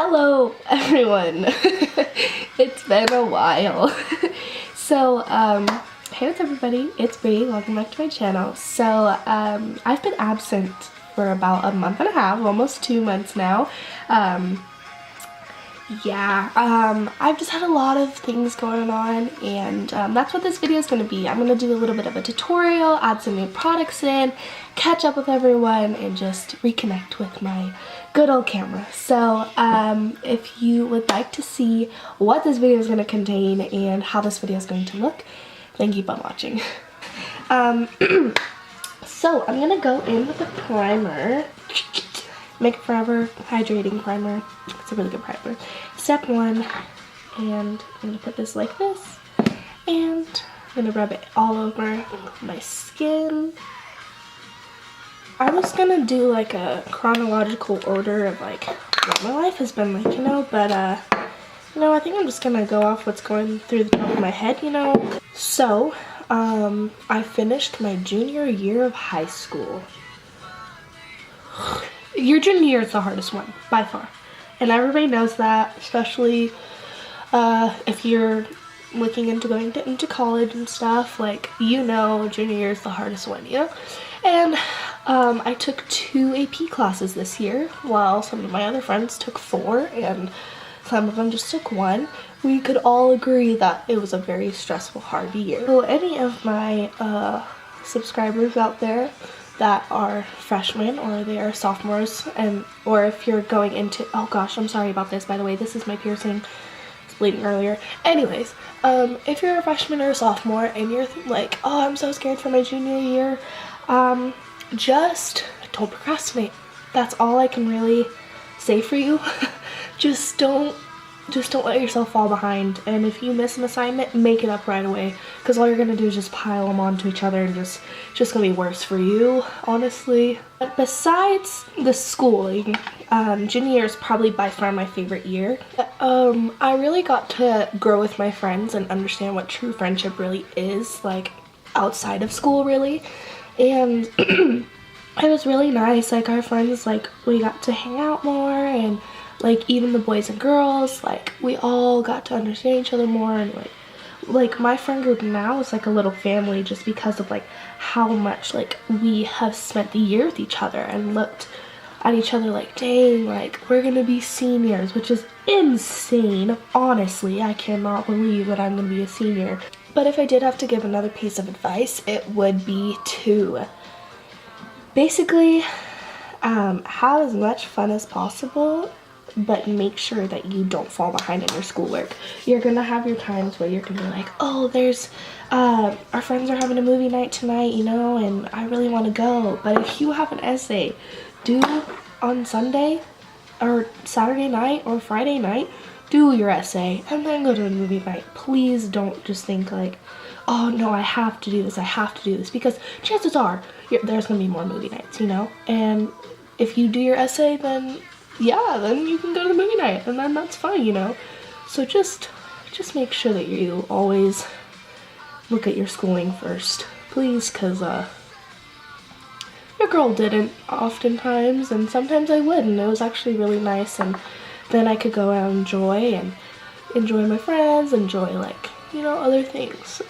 Hello everyone. It's been a while. So hey, what's everybody, it's Bree. Welcome back to my channel. So I've been absent for about a month and a half, almost 2 months now. I've just had a lot of things going on, and that's what this video is going to be. I'm going to do a little bit of a tutorial, add some new products in, catch up with everyone, and just reconnect with my good old camera. So if you would like to see what this video is going to contain and how this video is going to look, then keep on watching. So I'm going to go in with a primer. Make It Forever Hydrating Primer. It's a really good primer. Step 1, and I'm going to put this like this, and I'm going to rub it all over my skin. I was going to do like a chronological order of like what my life has been like, but I think I'm just going to go off what's going through the top of my head, So, I finished my junior year of high school. Your junior year is the hardest one, by far. And everybody knows that, especially if you're looking into going into college and stuff. Like, junior year is the hardest one, And I took 2 AP classes this year, while some of my other friends took 4, and some of them just took 1. We could all agree that it was a very stressful, hard year. So any of my subscribers out there that are freshmen, or they are sophomores, or if you're going into, oh gosh, I'm sorry about this, by the way, this is my piercing, it's bleeding earlier. Anyways, if you're a freshman or a sophomore and you're like, oh, I'm so scared for my junior year, just don't procrastinate. That's all I can really say for you. Just don't let yourself fall behind, and if you miss an assignment, make it up right away, because all you're gonna do is just pile them onto each other, and just gonna be worse for you, honestly. But besides the schooling, junior year is probably by far my favorite year. I really got to grow with my friends and understand what true friendship really is, like outside of school, really. And it was really nice. Like, our friends, like, we got to hang out more, and like even the boys and girls, like we all got to understand each other more, and like my friend group now is like a little family, just because of like how much like we have spent the year with each other and looked at each other like, dang, like we're gonna be seniors, which is insane. Honestly, I cannot believe that I'm gonna be a senior. But if I did have to give another piece of advice, it would be to basically have as much fun as possible, but make sure that you don't fall behind in your schoolwork. You're gonna have your times where you're gonna be like, oh, there's our friends are having a movie night tonight, and I really want to go. But if you have an essay due on Sunday or Saturday night or Friday night, do your essay and then go to the movie night. Please don't just think like, oh no, I have to do this, because chances are there's gonna be more movie nights, and if you do your essay, then then you can go to the movie night, and then that's fine, So just make sure that you always look at your schooling first, please, because your girl didn't oftentimes, and sometimes I would, and it was actually really nice, and then I could go out and enjoy my friends, enjoy like, other things.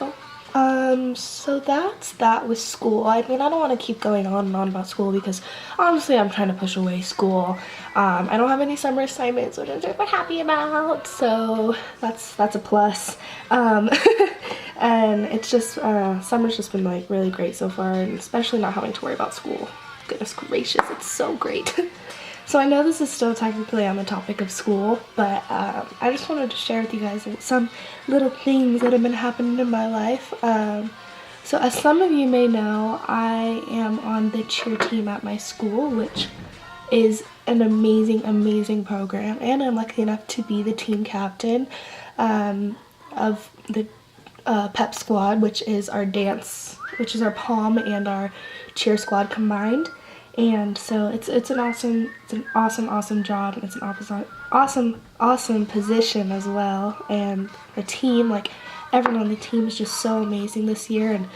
So that's that with school. I mean, I don't want to keep going on and on about school, because honestly I'm trying to push away school. I don't have any summer assignments, which I'm super happy about, so that's a plus. And it's just summer's just been like really great so far, and especially not having to worry about school. Goodness gracious, it's so great. So I know this is still technically on the topic of school, but I just wanted to share with you guys some little things that have been happening in my life. So as some of you may know, I am on the cheer team at my school, which is an amazing program, and I'm lucky enough to be the team captain of the pep squad, which is our pom and our cheer squad combined. And so it's an awesome job, and it's an awesome position as well. And the team, like everyone on the team, is just so amazing this year, and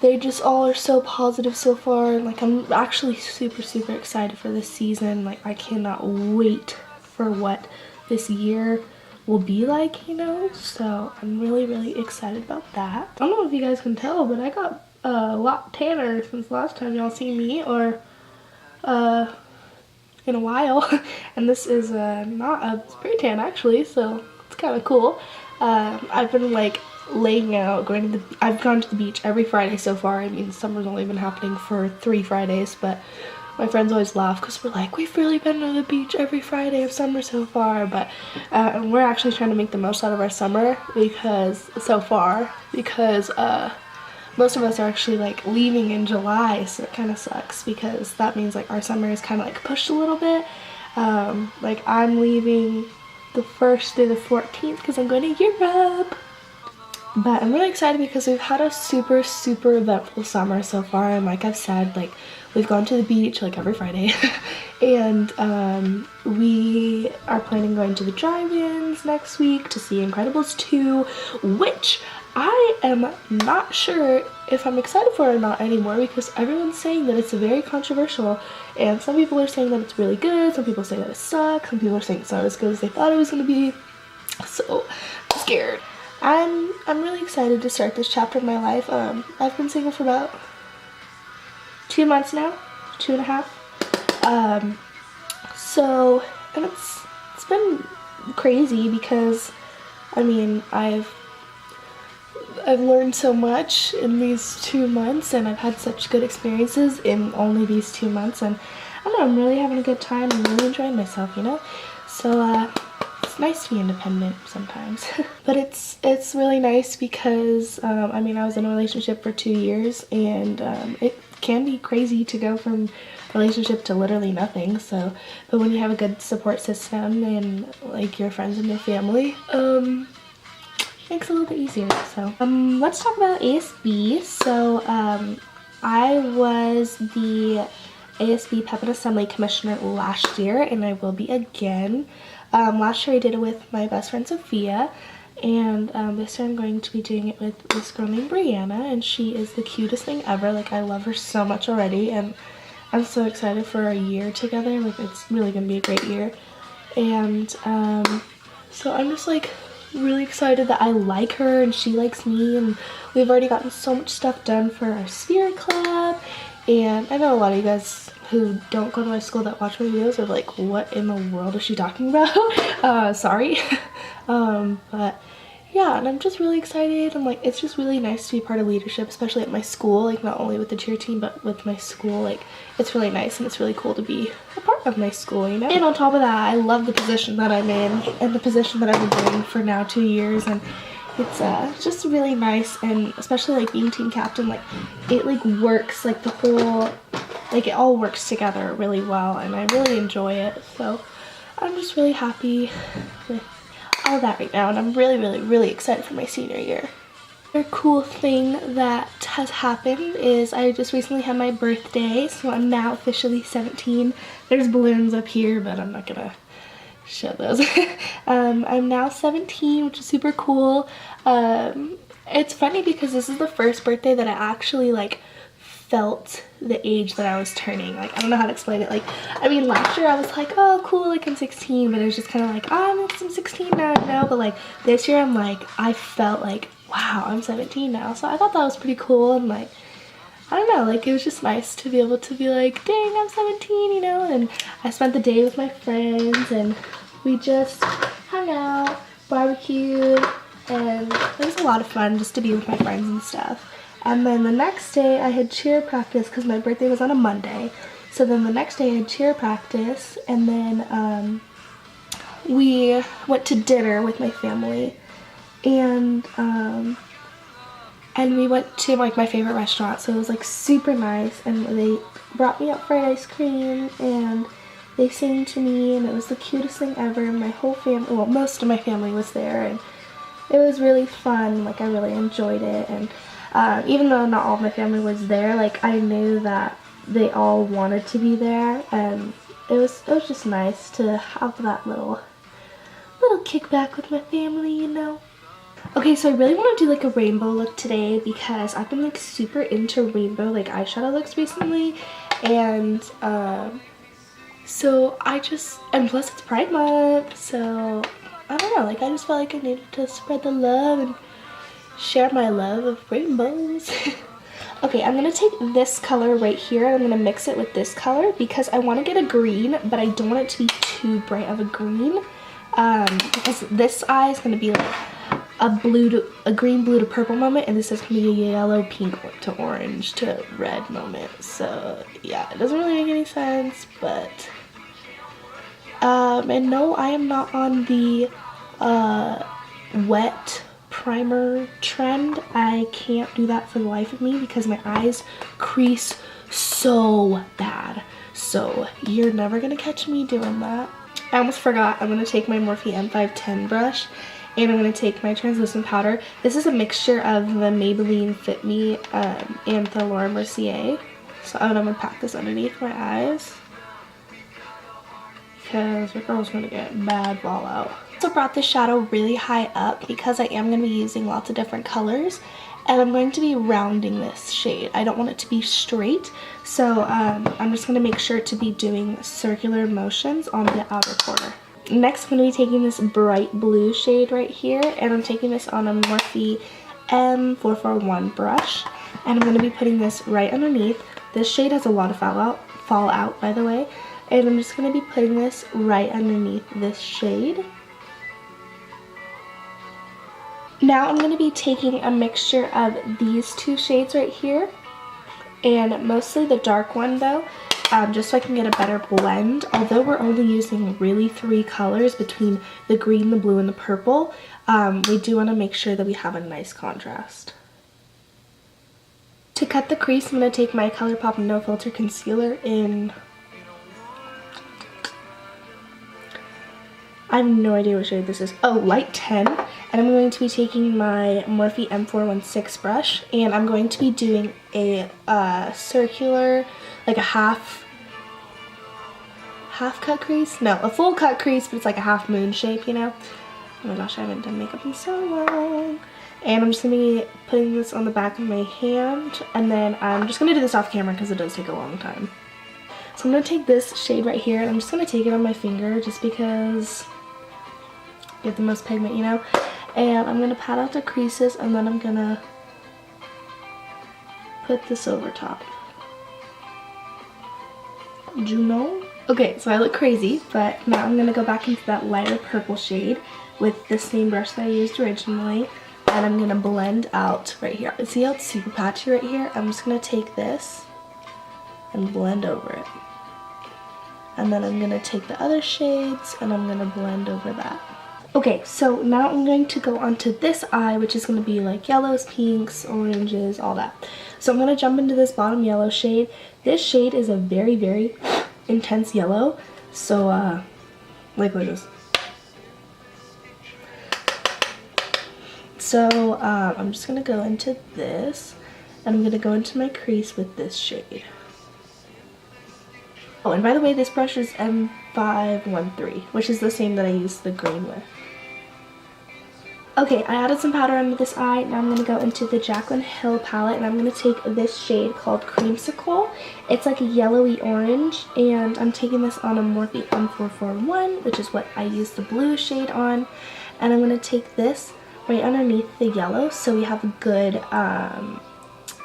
they just all are so positive so far. And like, I'm actually super excited for this season. Like, I cannot wait for what this year will be like, you know? So I'm really, really excited about that. I don't know if you guys can tell, but I got a lot tanner since last time y'all seen me, or in a while. And this is not a spray tan actually, so it's kind of cool. I've been like laying out, I've gone to the beach every Friday so far. I mean, summer's only been happening for 3 Fridays, but my friends always laugh because we're like, we've really been to the beach every Friday of summer so far. But we're actually trying to make the most out of our summer because most of us are actually like leaving in July, so it kind of sucks because that means like our summer is kind of like pushed a little bit. Like I'm leaving the 1st through the 14th because I'm going to Europe. But I'm really excited because we've had a super, super eventful summer so far, and like I've said, like we've gone to the beach like every Friday and we are planning on going to the drive-ins next week to see Incredibles 2, which I am not sure if I'm excited for it or not anymore because everyone's saying that it's very controversial, and some people are saying that it's really good, some people say that it sucks, some people are saying it's not as good as they thought it was going to be, so I'm scared. I'm really excited to start this chapter of my life. I've been single for about 2 months now, 2.5. So, and it's been crazy because, I mean, I've learned so much in these 2 months, and I've had such good experiences in only these 2 months, and I don't know, I'm really having a good time and really enjoying myself, you know? So, it's nice to be independent sometimes. But it's really nice because, I mean, I was in a relationship for 2 years, and it can be crazy to go from relationship to literally nothing. So, but when you have a good support system and like your friends and your family, makes it a little bit easier. So, let's talk about ASB. So, I was the ASB Pep and Assembly Commissioner last year, and I will be again. Last year I did it with my best friend Sophia, and this year I'm going to be doing it with this girl named Brianna, and she is the cutest thing ever. Like, I love her so much already, and I'm so excited for our year together. Like, it's really gonna be a great year. And so I'm just like really excited that I like her and she likes me, and we've already gotten so much stuff done for our Spirit Club. And I know a lot of you guys who don't go to my school that watch my videos are like, what in the world is she talking about? Sorry. But yeah, and I'm just really excited. I'm like, it's just really nice to be part of leadership, especially at my school, like not only with the cheer team, but with my school. Like, it's really nice and it's really cool to be a part of my school, you know? And on top of that, I love the position that I'm in and the position that I've been doing for now 2 years, and it's just really nice, and especially like being team captain, like it like works, like the whole, like it all works together really well, and I really enjoy it. So I'm just really happy with all that right now, and I'm really, really, really excited for my senior year. Another cool thing that has happened is I just recently had my birthday, so I'm now officially 17. There's balloons up here, but I'm not gonna show those. I'm now 17, which is super cool. It's funny because this is the first birthday that I actually like felt the age that I was turning. Like, I don't know how to explain it. Like, I mean, last year I was like, oh cool, like I'm 16, but it was just kind of like, oh, I'm 16 now, you know? But like this year I'm like, I felt like, wow, I'm 17 now. So I thought that was pretty cool, and like, I don't know, like it was just nice to be able to be like, dang, I'm 17, you know? And I spent the day with my friends, and we just hung out, barbecued, and it was a lot of fun just to be with my friends and stuff. And then the next day I had cheer practice because my birthday was on a Monday. So then the next day I had cheer practice, and then we went to dinner with my family, and we went to like my favorite restaurant, so it was like super nice, and they brought me up fried ice cream, and they sang to me, and it was the cutest thing ever. My whole family, well, most of my family was there, and it was really fun. Like, I really enjoyed it, and even though not all of my family was there, like I knew that they all wanted to be there, and it was just nice to have that little kickback with my family, you know. Okay, so I really want to do like a rainbow look today because I've been like super into rainbow like eyeshadow looks recently, and So and plus it's Pride Month, so I don't know, like I just felt like I needed to spread the love and share my love of rainbows. Okay, I'm gonna take this color right here and I'm gonna mix it with this color because I want to get a green, but I don't want it to be too bright of a green, because this eye is gonna be like a green, blue to purple moment, and this is gonna be a yellow, pink to orange to red moment. So yeah, it doesn't really make any sense, but and no, I am not on the wet primer trend. I can't do that for the life of me because my eyes crease so bad. So you're never gonna catch me doing that. I almost forgot, I'm gonna take my Morphe M510 brush and I'm gonna take my translucent powder. This is a mixture of the Maybelline Fit Me and the Laura Mercier. So I'm gonna pack this underneath my eyes because your girl's gonna get bad fallout. I also brought this shadow really high up because I am going to be using lots of different colors, and I'm going to be rounding this shade. I don't want it to be straight, so I'm just going to make sure to be doing circular motions on the outer corner. Next, I'm going to be taking this bright blue shade right here, and I'm taking this on a Morphe M441 brush, and I'm going to be putting this right underneath. This shade has a lot of fallout, by the way, and I'm just going to be putting this right underneath this shade. Now I'm going to be taking a mixture of these two shades right here, and mostly the dark one though, just so I can get a better blend. Although we're only using really 3 colors between the green, the blue, and the purple, we do want to make sure that we have a nice contrast. To cut the crease, I'm going to take my ColourPop No Filter Concealer in, I have no idea what shade this is. Oh, light 10. And I'm going to be taking my Morphe M416 brush, and I'm going to be doing a circular, like a half cut crease? No, a full cut crease, but it's like a half moon shape, you know? Oh my gosh, I haven't done makeup in so long. And I'm just going to be putting this on the back of my hand, and then I'm just going to do this off camera because it does take a long time. So I'm going to take this shade right here, and I'm just going to take it on my finger just because get the most pigment, you know? And I'm going to pat out the creases, and then I'm going to put this over top. Do you know? Okay, so I look crazy, but now I'm going to go back into that lighter purple shade with the same brush that I used originally, and I'm going to blend out right here. See how it's super patchy right here? I'm just going to take this and blend over it. And then I'm going to take the other shades and I'm going to blend over that. Okay, so now I'm going to go onto this eye, which is going to be like yellows, pinks, oranges, all that. So I'm going to jump into this bottom yellow shade. This shade is a very, very intense yellow. So, like, look at this. So, I'm just going to go into this, and I'm going to go into my crease with this shade. Oh, and by the way, this brush is M513, which is the same that I used the green with. Okay, I added some powder under this eye. Now I'm going to go into the Jaclyn Hill palette, and I'm going to take this shade called Creamsicle. It's like a yellowy orange, and I'm taking this on a Morphe M441, which is what I used the blue shade on. And I'm going to take this right underneath the yellow, so we have a good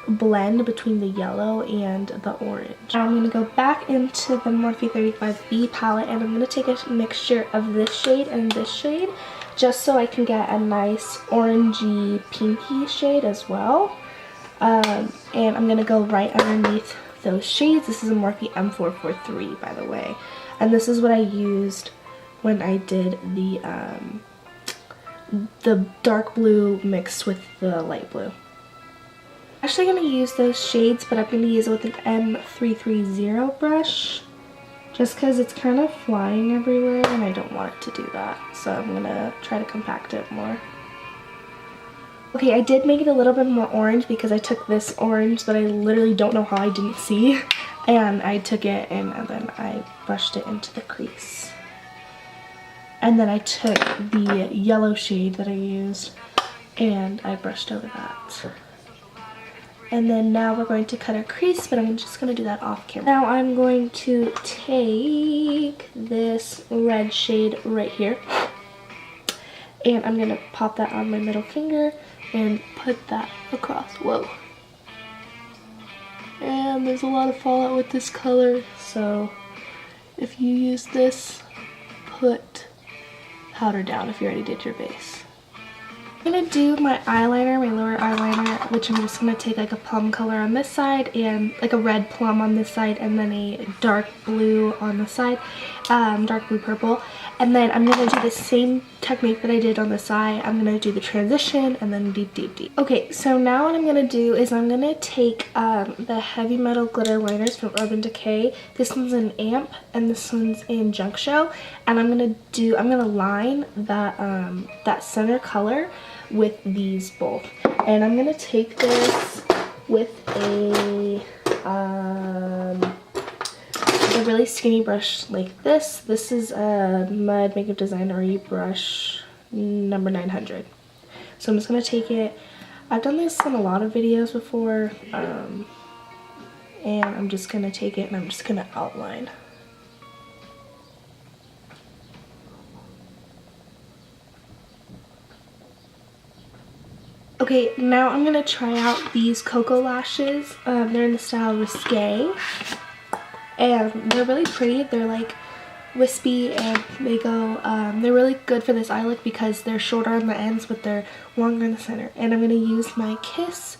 blend between the yellow and the orange. Now I'm going to go back into the Morphe 35B palette, and I'm going to take a mixture of this shade and this shade, just so I can get a nice orangey pinky shade as well. And I'm going to go right underneath those shades. This is a Morphe M443, by the way. And this is what I used when I did the dark blue mixed with the light blue. I'm actually going to use those shades, but I'm going to use it with an M330 brush, just because it's kind of flying everywhere and I don't want it to do that. So I'm going to try to compact it more. Okay, I did make it a little bit more orange because I took this orange that I literally don't know how I didn't see, and I took it and then I brushed it into the crease. And then I took the yellow shade that I used and I brushed over that. And then now we're going to cut our crease, but I'm just going to do that off camera. Now I'm going to take this red shade right here, and I'm going to pop that on my middle finger and put that across. Whoa. And there's a lot of fallout with this color, so if you use this, put powder down if you already did your base. I'm going to do my eyeliner, my lower eyeliner, which I'm just going to take like a plum color on this side and like a red plum on this side, and then a dark blue on the side, dark blue purple. And then I'm going to do the same technique that I did on the side. I'm going to do the transition and then deep, deep, deep. Okay, so now what I'm going to do is I'm going to take the Heavy Metal Glitter Liners from Urban Decay. This one's in Amp and this one's in Xoxo. And I'm going to line that, that center color with these both. And I'm going to take this with a really skinny brush like this. This is a Mud Makeup Designer brush number 900. So I'm just going to take it. I've done this in a lot of videos before, and I'm just going to take it and I'm just going to outline. Okay, now I'm going to try out these Cocoa lashes. They're in the style Risque. And they're really pretty. They're like wispy, and they go, they're really good for this eye look because they're shorter on the ends but they're longer in the center. And I'm going to use my Kiss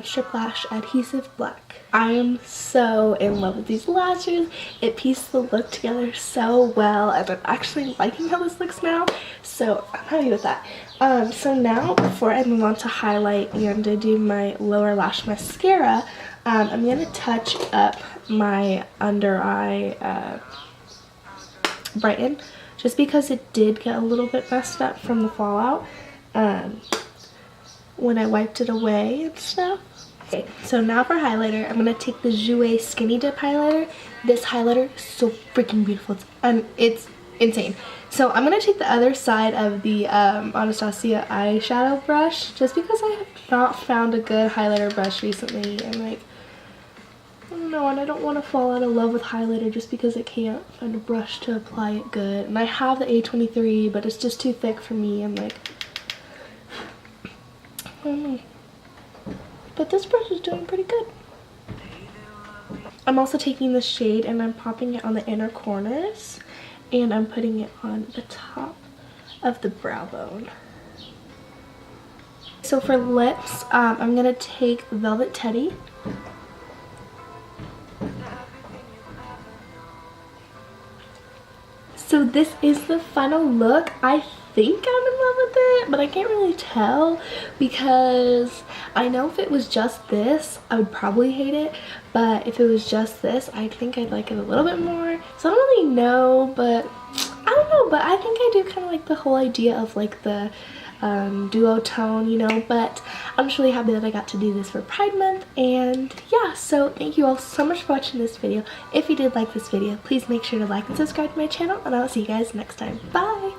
Strip Lash Adhesive Black. I am so in love with these lashes. It pieced the look together so well, and I'm actually liking how this looks now, so I'm happy with that. So now, before I move on to highlight and to do my lower lash mascara, I'm going to touch up my under eye brighten, just because it did get a little bit messed up from the fallout when I wiped it away and stuff. Okay, so now for highlighter, I'm going to take the Jouer Skinny Dip highlighter. This highlighter is so freaking beautiful. It's insane. So I'm going to take the other side of the Anastasia eyeshadow brush, just because I have not found a good highlighter brush recently, and like, I don't know, and I don't want to fall out of love with highlighter just because I can't find a brush to apply it good. And I have the A23, but it's just too thick for me, and like, I don't know. But this brush is doing pretty good. I'm also taking this shade and I'm popping it on the inner corners, and I'm putting it on the top of the brow bone. So for lips, I'm going to take Velvet Teddy. So this is the final look. I think I'm in love with it, but I can't really tell because I know if it was just this, I would probably hate it. But if it was just this, I think I'd like it a little bit more. So I don't really know, but I don't know. But I think I do kind of like the whole idea of like the duo tone, you know. But I'm just really happy that I got to do this for Pride Month. And yeah, so thank you all so much for watching this video. If you did like this video, please make sure to like and subscribe to my channel, and I'll see you guys next time. Bye!